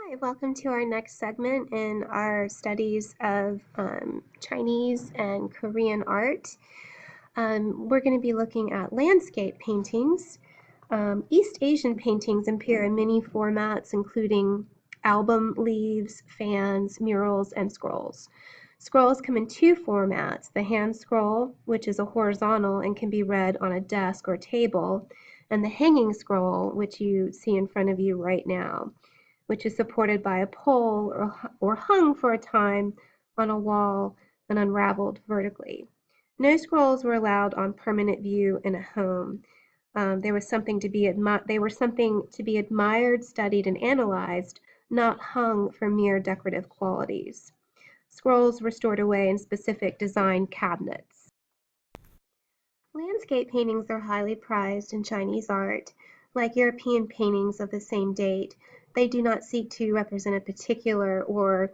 Hi, welcome to our next segment in our studies of Chinese and Korean art. We're going to be looking at landscape paintings. East Asian paintings appear in many formats, including album leaves, fans, murals, and scrolls. Scrolls come in two formats: the hand scroll, which is a horizontal and can be read on a desk or table, and the hanging scroll, which you see in front of you right now, which is supported by a pole or hung for a time on a wall and unraveled vertically. No scrolls were allowed on permanent view in a home. They were something to be admired, studied, and analyzed, not hung for mere decorative qualities. Scrolls were stored away in specific design cabinets. Landscape paintings are highly prized in Chinese art. Like European paintings of the same date, they do not seek to represent a particular or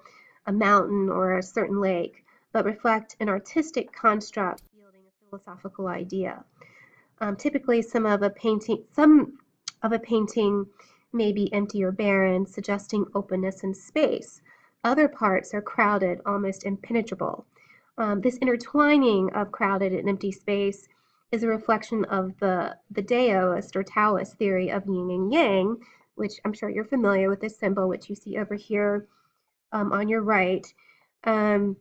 a mountain or a certain lake, but reflect an artistic construct yielding a philosophical idea. Typically, some of a painting may be empty or barren, suggesting openness and space. Other parts are crowded, almost impenetrable. This intertwining of crowded and empty space is a reflection of the Daoist or Taoist theory of yin and yang, which I'm sure you're familiar with this symbol, which you see over here on your right. And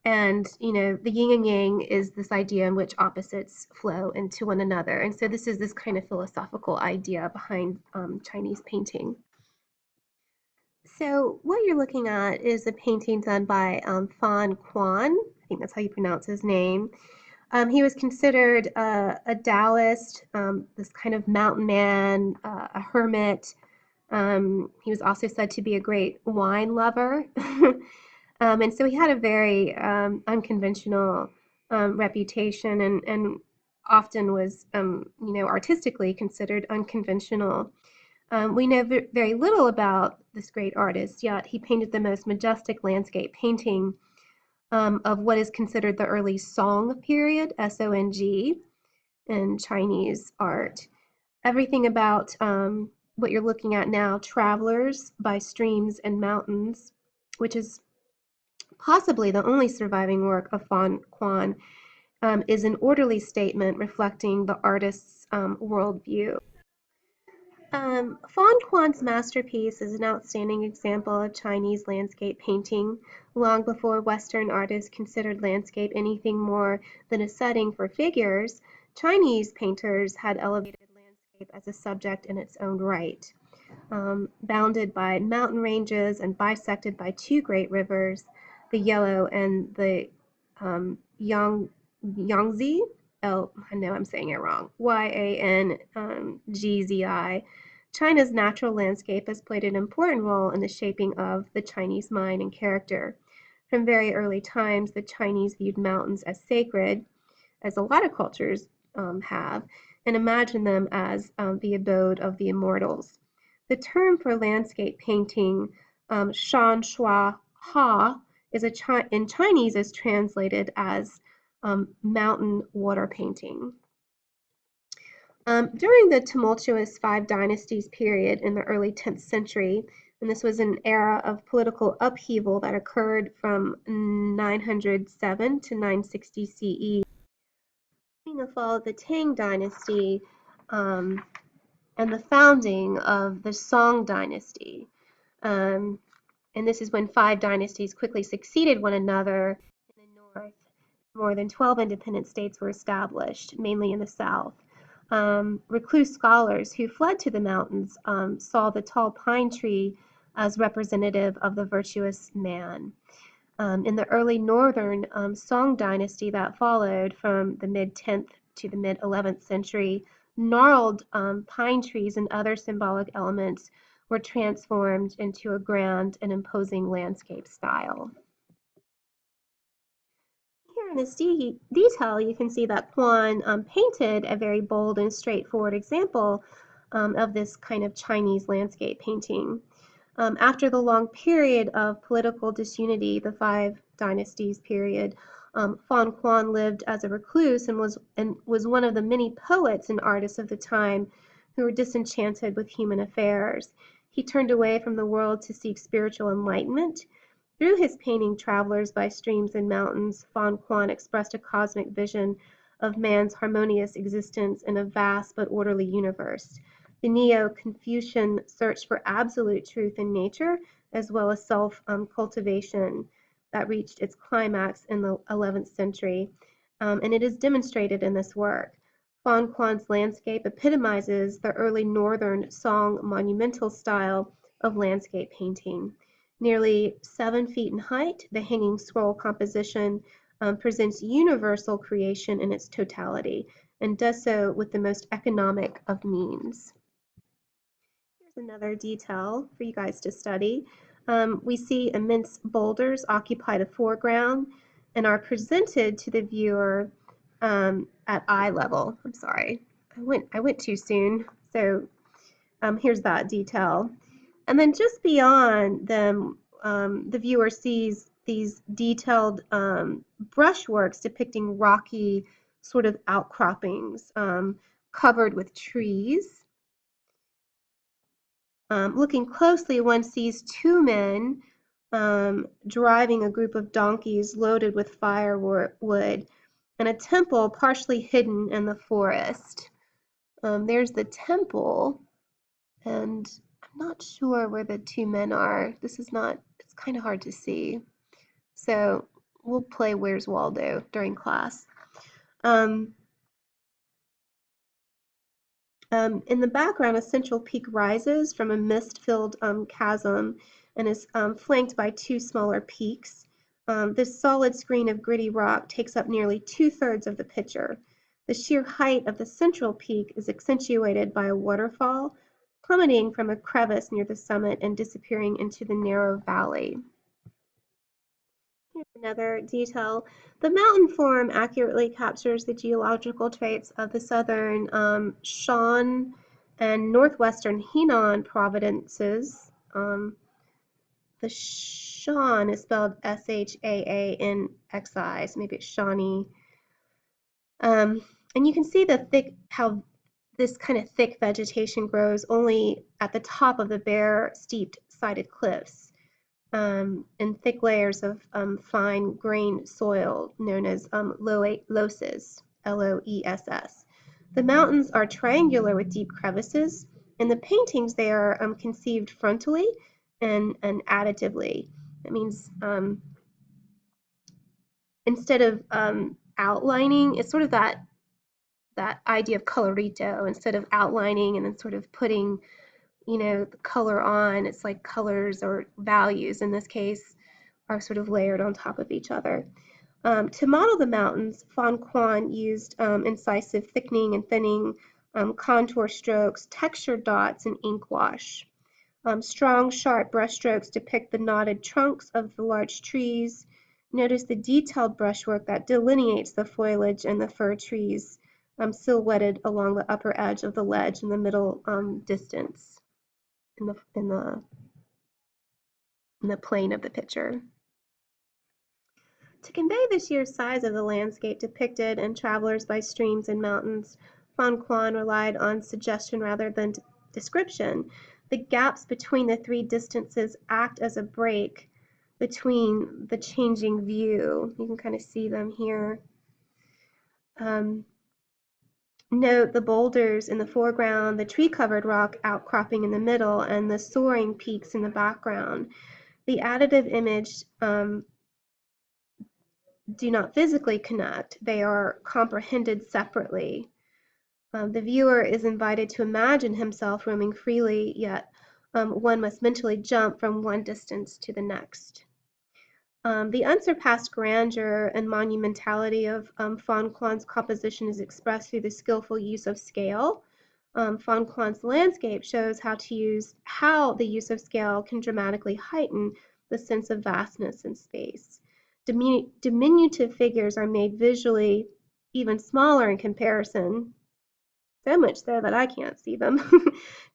the yin and yang is this idea in which opposites flow into one another. And so this is this kind of philosophical idea behind Chinese painting. So what you're looking at is a painting done by Fan Quan. I think that's how you pronounce his name. He was considered a Taoist, this kind of mountain man, a hermit. He was also said to be a great wine lover. And so he had a very unconventional reputation and often was, artistically considered unconventional. We know very little about this great artist, yet he painted the most majestic landscape painting of what is considered the early Song period, S-O-N-G, in Chinese art. Everything about what you're looking at now, Travelers by Streams and Mountains, which is possibly the only surviving work of Fan Quan, is an orderly statement reflecting the artist's worldview. Fan Quan's masterpiece is an outstanding example of Chinese landscape painting. Long before Western artists considered landscape anything more than a setting for figures, Chinese painters had elevated landscape as a subject in its own right. Bounded by mountain ranges and bisected by two great rivers, the Yellow and the Yangtze. I know I'm saying it wrong. Yangzi. China's natural landscape has played an important role in the shaping of the Chinese mind and character. From very early times, the Chinese viewed mountains as sacred, as a lot of cultures have, and imagined them as the abode of the immortals. The term for landscape painting, shan shua ha, in Chinese is translated as mountain water painting. During the tumultuous Five Dynasties period in the early 10th century, and this was an era of political upheaval that occurred from 907 to 960 CE, the fall of the Tang Dynasty and the founding of the Song Dynasty. And this is when five dynasties quickly succeeded one another in the north. More than 12 independent states were established, mainly in the south. Recluse scholars who fled to the mountains saw the tall pine tree as representative of the virtuous man. In the early northern Song dynasty that followed from the mid-10th to the mid-11th century, gnarled pine trees and other symbolic elements were transformed into a grand and imposing landscape style. Here in this detail, you can see that Quan painted a very bold and straightforward example of this kind of Chinese landscape painting. After the long period of political disunity, the Five Dynasties period, Fan Quan lived as a recluse and was one of the many poets and artists of the time who were disenchanted with human affairs. He turned away from the world to seek spiritual enlightenment. Through his painting Travelers by Streams and Mountains, Fan Quan expressed a cosmic vision of man's harmonious existence in a vast but orderly universe. The Neo-Confucian search for absolute truth in nature, as well as self-cultivation, that reached its climax in the 11th century, and it is demonstrated in this work. Fan Quan's landscape epitomizes the early Northern Song monumental style of landscape painting. Nearly 7 feet in height, the hanging scroll composition presents universal creation in its totality and does so with the most economic of means. Here's another detail for you guys to study. We see immense boulders occupy the foreground and are presented to the viewer at eye level. I'm sorry, I went too soon. So here's that detail. And then just beyond them, the viewer sees these detailed brushworks depicting rocky sort of outcroppings covered with trees. Looking closely, one sees two men driving a group of donkeys loaded with firewood and a temple partially hidden in the forest. There's the temple, and I'm not sure where the two men are. This is not, it's kind of hard to see. So we'll play Where's Waldo during class. In the background, a central peak rises from a mist-filled chasm and is flanked by two smaller peaks. This solid screen of gritty rock takes up nearly 2/3 of the picture. The sheer height of the central peak is accentuated by a waterfall plummeting from a crevice near the summit and disappearing into the narrow valley. Here's another detail. The mountain form accurately captures the geological traits of the southern Shan and northwestern Henan provinces. The Shan is spelled Shaanxi, so maybe it's Shawnee. And you can see how this kind of thick vegetation grows only at the top of the bare, steep-sided cliffs. And thick layers of fine grained soil known as loess, Loess. The mountains are triangular with deep crevices. In the paintings, they are conceived frontally and additively. That means instead of outlining, it's sort of that idea of colorito. Instead of outlining and then sort of putting the color on, it's like colors or values in this case are sort of layered on top of each other. To model the mountains, Fan Quan used incisive thickening and thinning, contour strokes, textured dots, and ink wash. Strong, sharp brushstrokes depict the knotted trunks of the large trees. Notice the detailed brushwork that delineates the foliage and the fir trees, silhouetted along the upper edge of the ledge in the middle distance. In the plane of the picture. To convey the sheer size of the landscape depicted in Travelers by Streams and Mountains, Fan Quan relied on suggestion rather than description. The gaps between the three distances act as a break between the changing view. You can kind of see them here. Note the boulders in the foreground, the tree-covered rock outcropping in the middle, and the soaring peaks in the background. The additive image do not physically connect. They are comprehended separately. The viewer is invited to imagine himself roaming freely, yet one must mentally jump from one distance to the next. The unsurpassed grandeur and monumentality of Fan Quan's composition is expressed through the skillful use of scale. Fan Quan's landscape shows how the use of scale can dramatically heighten the sense of vastness in space. Diminutive figures are made visually even smaller in comparison, so much so that I can't see them,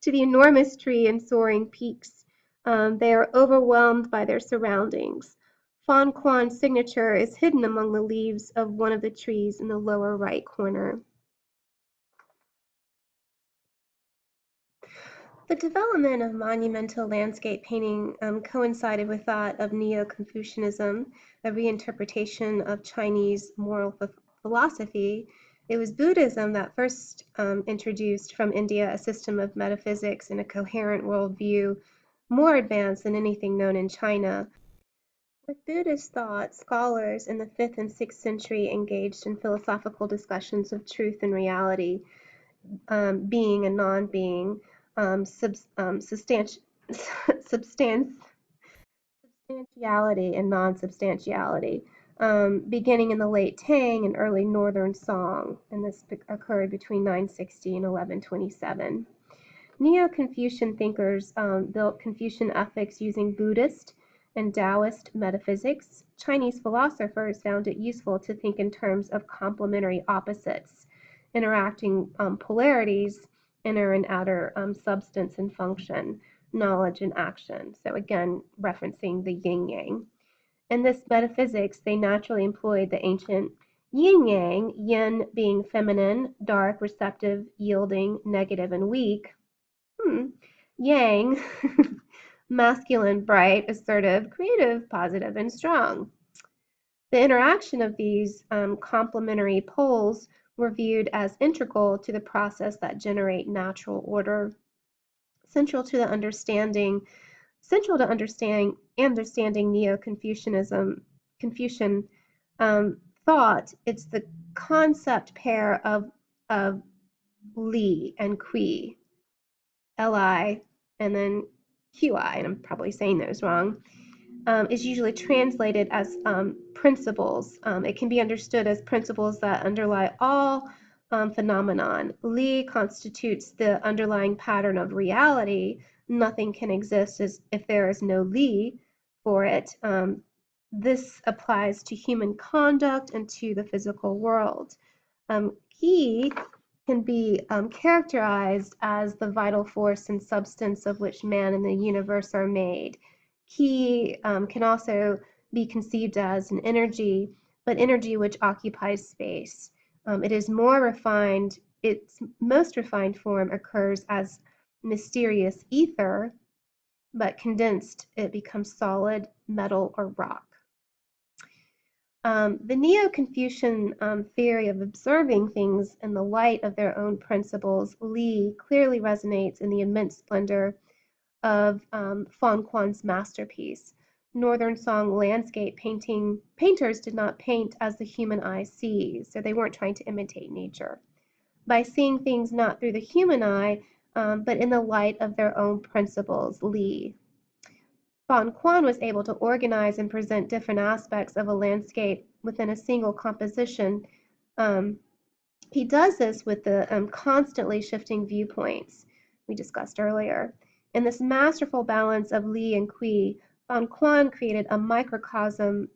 to the enormous tree and soaring peaks. They are overwhelmed by their surroundings. Fan Quan's signature is hidden among the leaves of one of the trees in the lower right corner. The development of monumental landscape painting coincided with that of NeoConfucianism, a reinterpretation of Chinese moral philosophy. It was Buddhism that first introduced from India a system of metaphysics and a coherent worldview more advanced than anything known in China. With Buddhist thought, scholars in the 5th and 6th century engaged in philosophical discussions of truth and reality, being and non-being, substantiality and non-substantiality, beginning in the late Tang and early Northern Song, and this occurred between 960 and 1127. Neo-Confucian thinkers built Confucian ethics using Buddhist and Taoist metaphysics. Chinese philosophers found it useful to think in terms of complementary opposites, interacting polarities, inner and outer substance and function, knowledge and action. So again, referencing the yin-yang. In this metaphysics, they naturally employed the ancient yin-yang, yin being feminine, dark, receptive, yielding, negative, and weak. Yang, masculine, bright, assertive, creative, positive, and strong. The interaction of these complementary poles were viewed as integral to the process that generate natural order, central to understanding Neo-Confucianism, Confucian thought. It's the concept pair of Li and Kui, Li, and then Qi, and I'm probably saying those wrong, is usually translated as principles. It can be understood as principles that underlie all phenomenon. Li constitutes the underlying pattern of reality. Nothing can exist as if there is no Li for it. This applies to human conduct and to the physical world. Qi can be characterized as the vital force and substance of which man and the universe are made. Qi can also be conceived as an energy, but energy which occupies space. It is more refined, its most refined form occurs as mysterious ether, but condensed it becomes solid, metal, or rock. The Neo-Confucian theory of observing things in the light of their own principles, Li, clearly resonates in the immense splendor of Fan Kuan's masterpiece. Northern Song landscape painters did not paint as the human eye sees, so they weren't trying to imitate nature. By seeing things not through the human eye, but in the light of their own principles, Li. Fan Kuan was able to organize and present different aspects of a landscape within a single composition. He does this with the constantly shifting viewpoints we discussed earlier. In this masterful balance of Li and Kui, Fan Kuan created a microcosm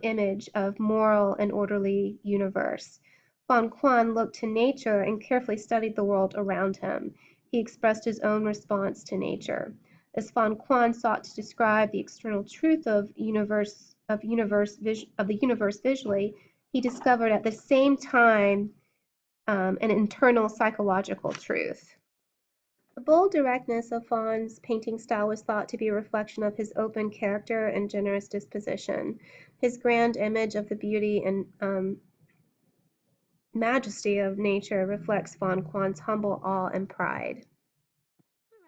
image of moral and orderly universe. Fan Kuan looked to nature and carefully studied the world around him. He expressed his own response to nature. As Fan Kuan sought to describe the external truth of the universe visually, he discovered at the same time an internal psychological truth. The bold directness of Fan's painting style was thought to be a reflection of his open character and generous disposition. His grand image of the beauty and majesty of nature reflects Fan Kuan's humble awe and pride.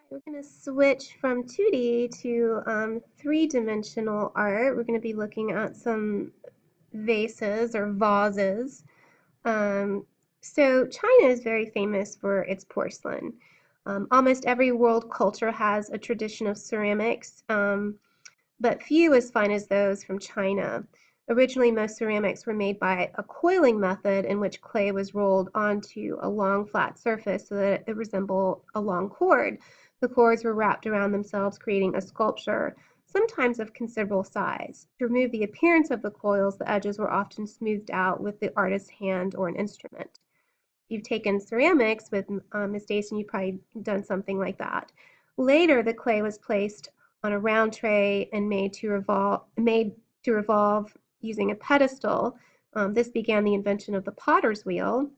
We're going to switch from 2D to three-dimensional art. We're going to be looking at some vases or vases. So China is very famous for its porcelain. Almost every world culture has a tradition of ceramics, but few as fine as those from China. Originally, most ceramics were made by a coiling method in which clay was rolled onto a long flat surface so that it resembled a long cord. The cords were wrapped around themselves, creating a sculpture, sometimes of considerable size. To remove the appearance of the coils, the edges were often smoothed out with the artist's hand or an instrument. If you've taken ceramics with Ms. Dason, you've probably done something like that. Later, the clay was placed on a round tray and made to revolve using a pedestal. This began the invention of the potter's wheel.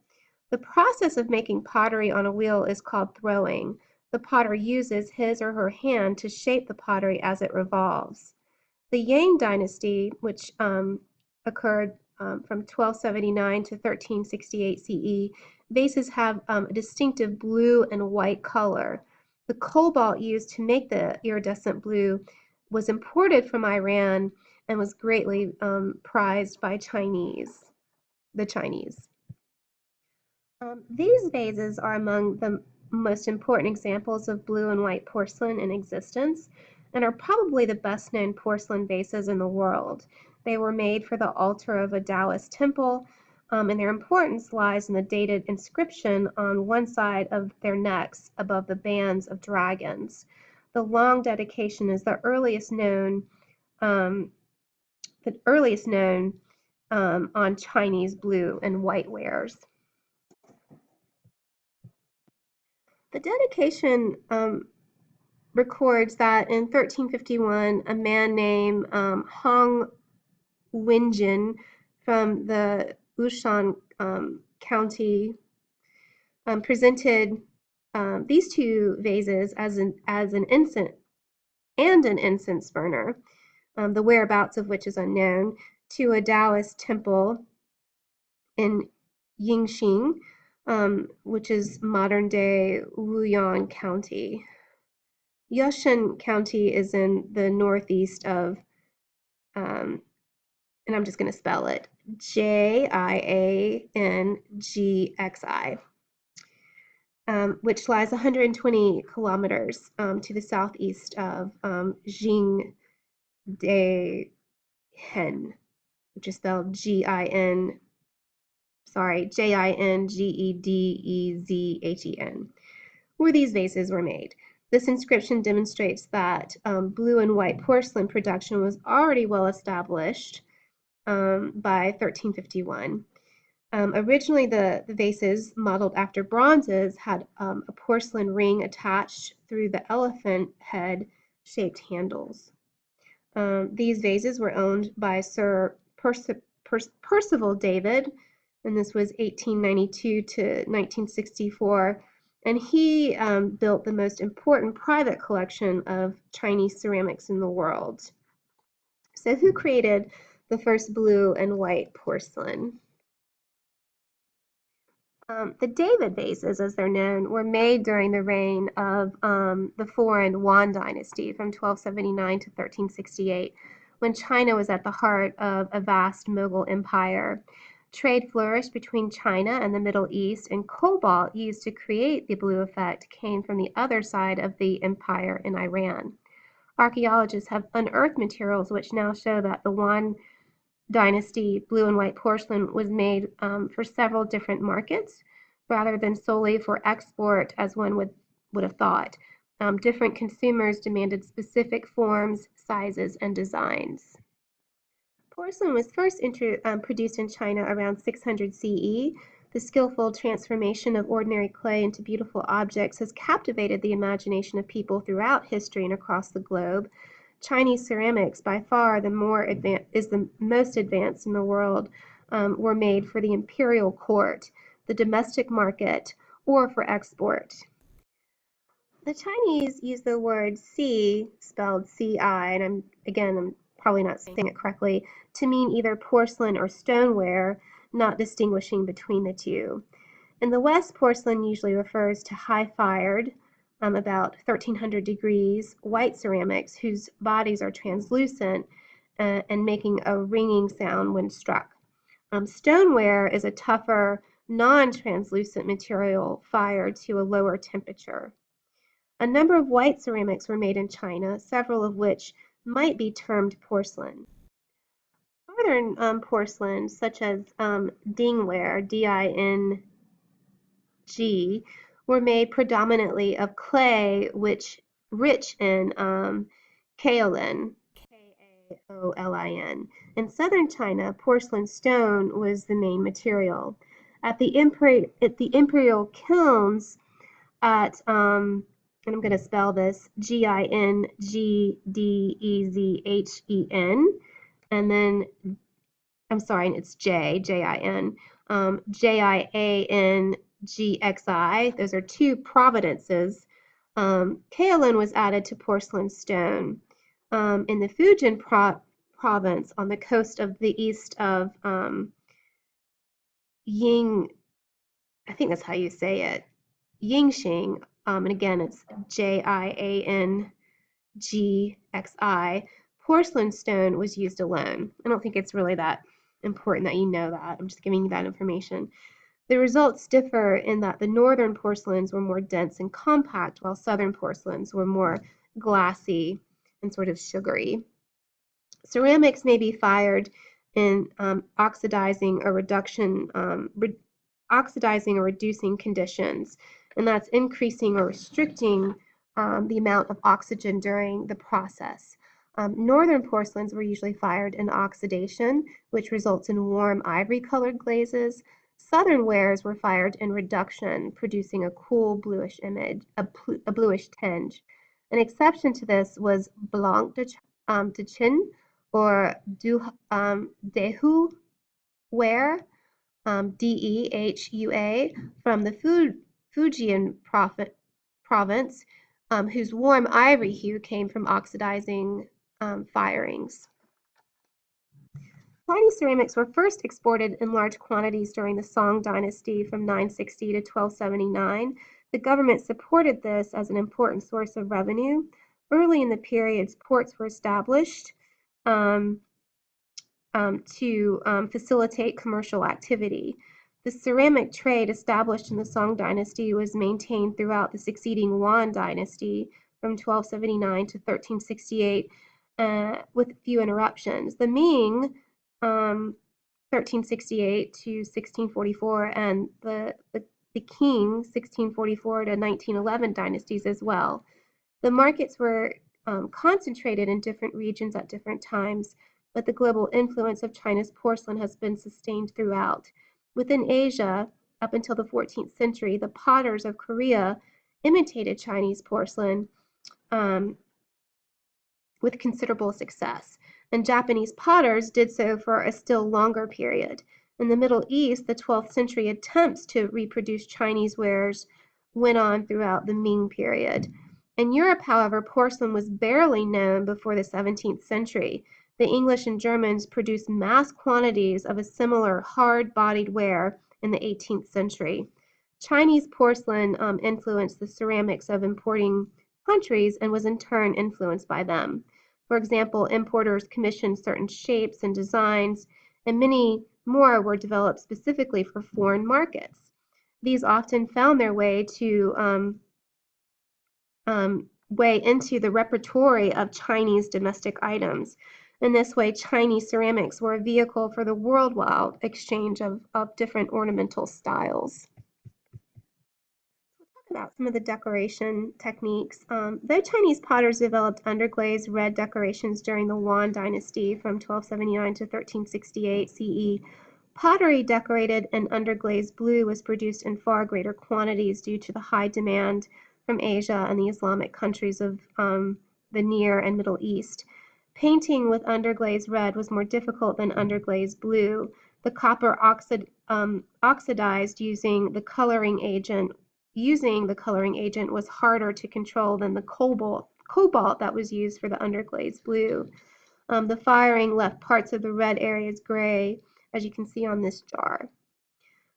The process of making pottery on a wheel is called throwing. the potter uses his or her hand to shape the pottery as it revolves. The Yang dynasty, which occurred from 1279 to 1368 CE, vases have a distinctive blue and white color. The cobalt used to make the iridescent blue was imported from Iran and was greatly prized by the Chinese. These vases are among the most important examples of blue and white porcelain in existence and are probably the best known porcelain vases in the world. They were made for the altar of a Taoist temple, and their importance lies in the dated inscription on one side of their necks above the bands of dragons. The long dedication is the earliest known um, on Chinese blue and white wares. The dedication records that in 1351, a man named Hong Wenjin from the Wushan County presented these two vases as an incense burner, the whereabouts of which is unknown, to a Taoist temple in Yingxing, which is modern-day Wuyuan County. Yushan County is in the northeast of, and I'm just going to spell it, Jiangxi, which lies 120 kilometers to the southeast of Jingdehen, which is spelled Jingedezhen, where these vases were made. This inscription demonstrates that blue and white porcelain production was already well established by 1351. Originally, the vases, modeled after bronzes, had a porcelain ring attached through the elephant head-shaped handles. These vases were owned by Sir Percival David, and this was 1892 to 1964, and he built the most important private collection of Chinese ceramics in the world. So who created the first blue and white porcelain? The David vases, as they're known, were made during the reign of the foreign Yuan dynasty from 1279 to 1368, when China was at the heart of a vast Mughal empire. Trade flourished between China and the Middle East, and cobalt used to create the blue effect came from the other side of the empire in Iran. Archaeologists have unearthed materials which now show that the Yuan dynasty blue and white porcelain was made for several different markets rather than solely for export as one would have thought. Different consumers demanded specific forms, sizes, and designs. Porcelain was first produced in China around 600 CE. The skillful transformation of ordinary clay into beautiful objects has captivated the imagination of people throughout history and across the globe. Chinese ceramics, by far the most advanced in the world, were made for the imperial court, the domestic market, or for export. The Chinese use the word "ci," spelled "ci," and I'm probably not saying it correctly, to mean either porcelain or stoneware, not distinguishing between the two. In the West, porcelain usually refers to high-fired, about 1300 degrees, white ceramics whose bodies are translucent and making a ringing sound when struck. Stoneware is a tougher, non-translucent material fired to a lower temperature. A number of white ceramics were made in China, several of which might be termed porcelain. Northern porcelain, such as dingware, D-I-N-G, were made predominantly of clay, which rich in kaolin, Kaolin. In southern China, porcelain stone was the main material. At the imperial kilns at and I'm going to spell this Gingdezhen, and then I'm sorry, it's Jin, Jiangxi. Those are two providences Kaolin was added to porcelain stone. In the Fujian province on the coast of the east of Ying, I think that's how you say it, Yingxing, and again it's Jiangxi, porcelain stone was used alone. I don't think it's really that important that you know that. I'm just giving you that information. The results differ in that the northern porcelains were more dense and compact, while southern porcelains were more glassy and sort of sugary. Ceramics may be fired in oxidizing or reducing conditions, and that's increasing or restricting the amount of oxygen during the process. Northern porcelains were usually fired in oxidation, which results in warm ivory-colored glazes. Southern wares were fired in reduction, producing a cool bluish a bluish tinge. An exception to this was blanc de Chine or Dehu ware, Dehua, from the Fujian province, whose warm ivory hue came from oxidizing firings. Chinese ceramics were first exported in large quantities during the Song dynasty from 960 to 1279. The government supported this as an important source of revenue. Early in the period, ports were established to facilitate commercial activity. The ceramic trade established in the Song dynasty was maintained throughout the succeeding Yuan dynasty from 1279 to 1368 with few interruptions. The Ming 1368 to 1644 and the Qing 1644 to 1911 dynasties as well. The markets were concentrated in different regions at different times, but the global influence of China's porcelain has been sustained throughout. Within Asia, up until the 14th century, the potters of Korea imitated Chinese porcelain with considerable success, and Japanese potters did so for a still longer period. In the Middle East, the 12th century attempts to reproduce Chinese wares went on throughout the Ming period. In Europe, however, porcelain was barely known before the 17th century. The English and Germans produced mass quantities of a similar hard-bodied ware in the 18th century. Chinese porcelain influenced the ceramics of importing countries and was in turn influenced by them. For example, importers commissioned certain shapes and designs, and many more were developed specifically for foreign markets. These often found their way into the repertory of Chinese domestic items. In this way, Chinese ceramics were a vehicle for the worldwide exchange of different ornamental styles. About some of the decoration techniques. Though Chinese potters developed underglazed red decorations during the Yuan dynasty from 1279 to 1368 CE, pottery decorated in underglazed blue was produced in far greater quantities due to the high demand from Asia and the Islamic countries of the Near and Middle East. Painting with underglazed red was more difficult than underglazed blue. The copper oxidized using the coloring agent was harder to control than the cobalt that was used for the underglazed blue. The firing left parts of the red areas gray, as you can see on this jar.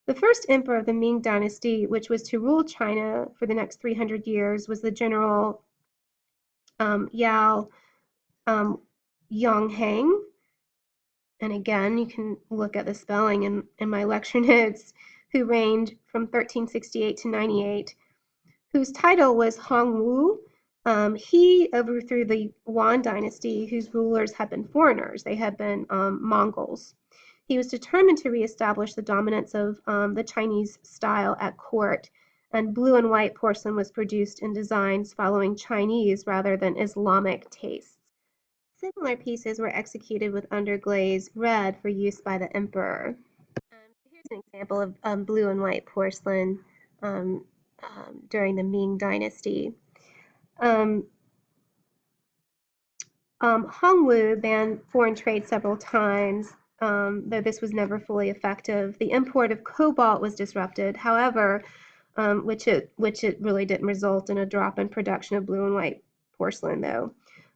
The first emperor of the Ming dynasty, which was to rule China for the next 300 years, was the general Yao Yonghang. And again, you can look at the spelling in my lecture notes, who reigned from 1368 to 98, whose title was Hongwu. He overthrew the Yuan dynasty, whose rulers had been foreigners. They had been Mongols. He was determined to reestablish the dominance of the Chinese style at court, and blue and white porcelain was produced in designs following Chinese rather than Islamic tastes. Similar pieces were executed with underglazed red for use by the emperor. Here's an example of blue and white porcelain during the Ming dynasty. Hongwu banned foreign trade several times, though this was never fully effective. The import of cobalt was disrupted. However, which it really didn't result in a drop in production of blue and white porcelain, though.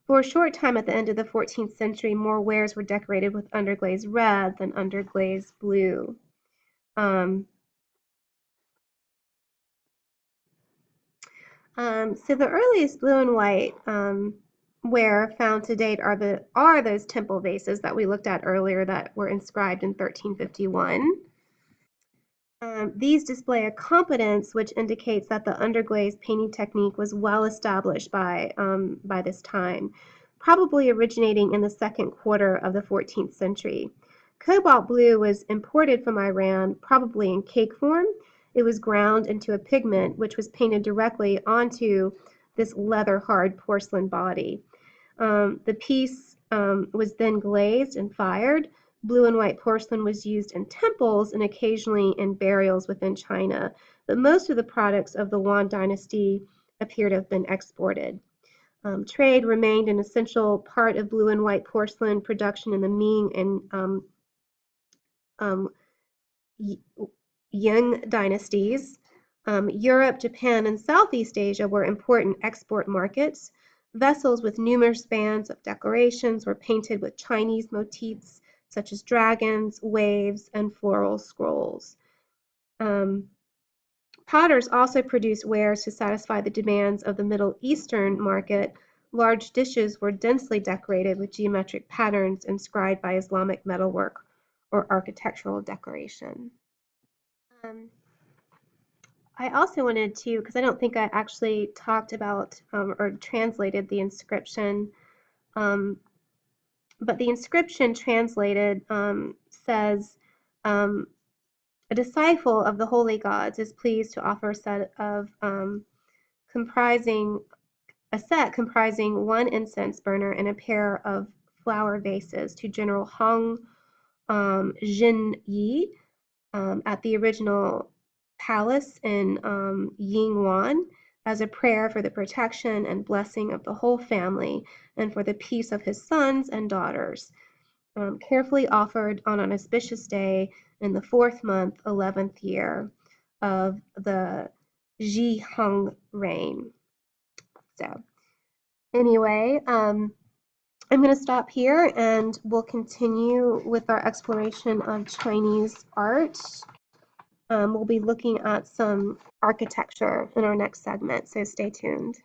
For a short time at the end of the 14th century, more wares were decorated with underglaze red than underglaze blue. So the earliest blue and white ware found to date are those temple vases that we looked at earlier that were inscribed in 1351. These display a competence which indicates that the underglaze painting technique was well established by this time, probably originating in the second quarter of the 14th century. Cobalt blue was imported from Iran, probably in cake form. It was ground into a pigment which was painted directly onto this leather-hard porcelain body. The piece was then glazed and fired. Blue and white porcelain was used in temples and occasionally in burials within China, but most of the products of the Yuan dynasty appear to have been exported. Trade remained an essential part of blue and white porcelain production in the Ming and um, Yuan dynasties. Europe, Japan, and Southeast Asia were important export markets. Vessels with numerous bands of decorations were painted with Chinese motifs such as dragons, waves, and floral scrolls. Potters also produced wares to satisfy the demands of the Middle Eastern market. Large dishes were densely decorated with geometric patterns inscribed by Islamic metalwork or architectural decoration. I also wanted to, because I don't think I actually talked about or translated the inscription, um, but the inscription translated says, a disciple of the holy gods is pleased to offer a set of comprising one incense burner and a pair of flower vases to General Hong Jin Yi at the original palace in Yingwan as a prayer for the protection and blessing of the whole family and for the peace of his sons and daughters, carefully offered on an auspicious day in the 4th month, 11th year of the Ji Hung reign. So anyway, I'm going to stop here and we'll continue with our exploration of Chinese art. We'll be looking at some architecture in our next segment, so stay tuned.